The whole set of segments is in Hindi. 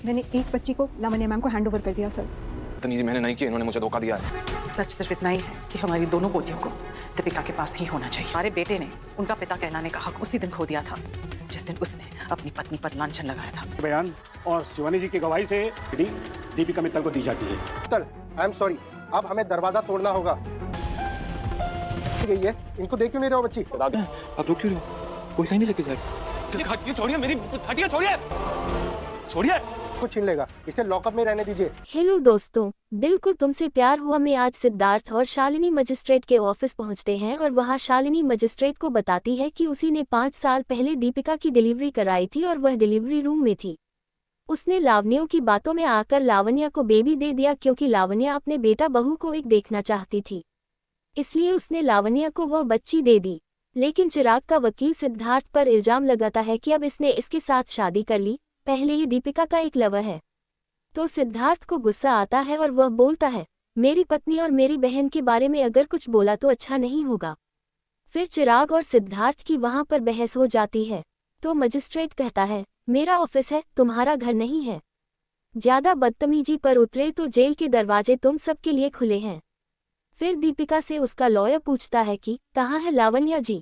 मैंने एक बच्ची को लावण्या मैम को हैंड ओवर कर दिया सर। तनीजी मैंने नहीं किया, इन्होंने मुझे धोखा दिया है। सच सिर्फ इतना ही है कि हमारी दोनों पोतियों को दीपिका के पास ही होना चाहिए। हमारे बेटे ने उनका पिता कहलाने का हक उसी दिन खो दिया था जिस दिन उसने अपनी पत्नी पर लांछन लगाया था। बयान और शिवानी जी की गवाही से दीपिका मित्तल को दी जाती है। मित्तल, आई एम सॉरी, अब हमें दरवाजा तोड़ना होगा। गई है, इनको देख क्यों नहीं रहे हो बच्ची? अब रुक क्यों रहे हो? कोई कहीं नहीं लेके जाएगा। हटिए, छोड़िए मेरी हटिए, छोड़िए छोड़िए। कुछ छीन लेगा, इसे लॉकअप में रहने दीजिए। हेलो दोस्तों, दिल को तुमसे प्यार हुआ में आज सिद्धार्थ और शालिनी मजिस्ट्रेट के ऑफिस पहुंचते हैं और वहां शालिनी मजिस्ट्रेट को बताती है कि उसी ने 5 साल पहले दीपिका की डिलीवरी कराई थी और वह डिलीवरी रूम में थी। उसने लावण्या की बातों में आकर लावण्या को बेबी दे दिया क्योंकि लावण्या अपने बेटा बहू को एक देखना चाहती थी, इसलिए उसने लावण्या को वह बच्ची दे दी। लेकिन चिराग का वकील सिद्धार्थ पर इल्जाम लगाता है कि अब इसने इसके साथ शादी कर ली, पहले ये दीपिका का एक लवर है। तो सिद्धार्थ को गुस्सा आता है और वह बोलता है, मेरी पत्नी और मेरी बहन के बारे में अगर कुछ बोला तो अच्छा नहीं होगा। फिर चिराग और सिद्धार्थ की वहां पर बहस हो जाती है। तो मजिस्ट्रेट कहता है, मेरा ऑफिस है, तुम्हारा घर नहीं है। ज्यादा बदतमीजी पर उतरे तो जेल के दरवाजे तुम सबके लिए खुले हैं। फिर दीपिका से उसका लॉयर पूछता है कि कहाँ है लावण्या जी,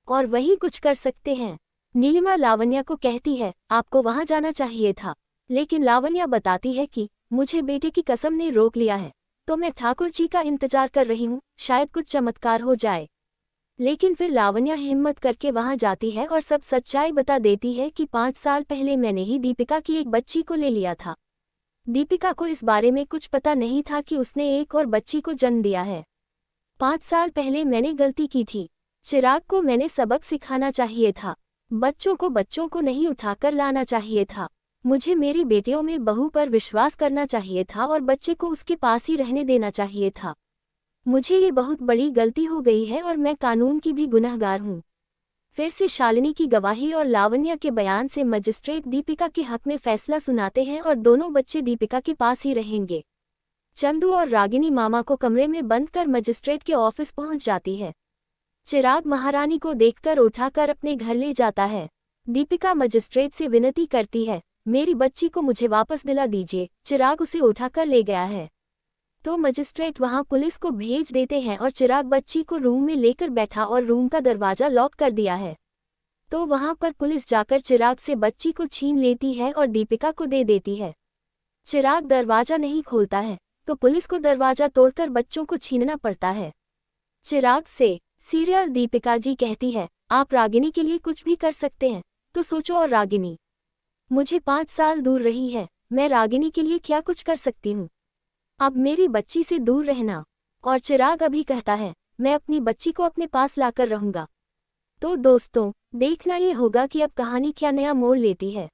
और वही कुछ कर सकते हैं। नीलिमा लावण्या को कहती है, आपको वहां जाना चाहिए था, लेकिन लावण्या बताती है कि मुझे बेटे की कसम ने रोक लिया है, तो मैं ठाकुर जी का इंतजार कर रही हूँ, शायद कुछ चमत्कार हो जाए। लेकिन फिर लावण्या हिम्मत करके वहां जाती है और सब सच्चाई बता देती है कि 5 साल पहले मैंने ही दीपिका की एक बच्ची को ले लिया था। दीपिका को इस बारे में कुछ पता नहीं था कि उसने एक और बच्ची को जन्म दिया है। 5 साल पहले मैंने गलती की थी। चिराग को मैंने सबक सिखाना चाहिए था, बच्चों को नहीं उठाकर लाना चाहिए था। मुझे मेरी बेटियों में बहू पर विश्वास करना चाहिए था और बच्चे को उसके पास ही रहने देना चाहिए था। मुझे ये बहुत बड़ी गलती हो गई है और मैं कानून की भी गुनहगार हूँ। फिर से शालिनी की गवाही और लावण्या के बयान से मजिस्ट्रेट दीपिका के हक में फैसला सुनाते हैं और दोनों बच्चे दीपिका के पास ही रहेंगे। चंदू और रागिनी मामा को कमरे में बंद कर मजिस्ट्रेट के ऑफिस पहुंच जाती है। चिराग महारानी को देखकर उठाकर अपने घर ले जाता है। दीपिका मजिस्ट्रेट से विनती करती है, मेरी बच्ची को मुझे वापस दिला दीजिए। चिराग उसे उठाकर ले गया है। तो मजिस्ट्रेट वहां पुलिस को भेज देते हैं और चिराग बच्ची को रूम में लेकर बैठा और रूम का दरवाजा लॉक कर दिया है। तो वहां पर पुलिस जाकर चिराग से बच्ची को छीन लेती है और दीपिका को दे देती है। चिराग दरवाजा नहीं खोलता है तो पुलिस को दरवाजा तोड़कर बच्चों को छीनना पड़ता है। चिराग से सीरियल दीपिका जी कहती है, आप रागिनी के लिए कुछ भी कर सकते हैं, तो सोचो। और रागिनी मुझे 5 साल दूर रही है, मैं रागिनी के लिए क्या कुछ कर सकती हूँ। अब मेरी बच्ची से दूर रहना। और चिराग अभी कहता है, मैं अपनी बच्ची को अपने पास लाकर रहूंगा। तो दोस्तों, देखना ये होगा कि अब कहानी क्या नया मोड़ लेती है।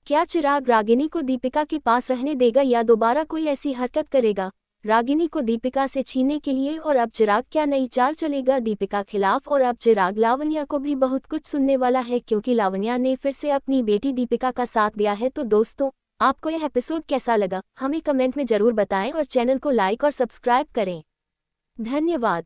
क्या चिराग रागिनी को दीपिका के पास रहने देगा या दोबारा कोई ऐसी हरकत करेगा रागिनी को दीपिका से छीनने के लिए। और अब चिराग क्या नई चाल चलेगा दीपिका खिलाफ। और अब चिराग लावण्या को भी बहुत कुछ सुनने वाला है क्योंकि लावण्या ने फिर से अपनी बेटी दीपिका का साथ दिया है। तो दोस्तों, आपको यह एपिसोड कैसा लगा हमें कमेंट में जरूर बताएं और चैनल को लाइक और सब्सक्राइब करें। धन्यवाद।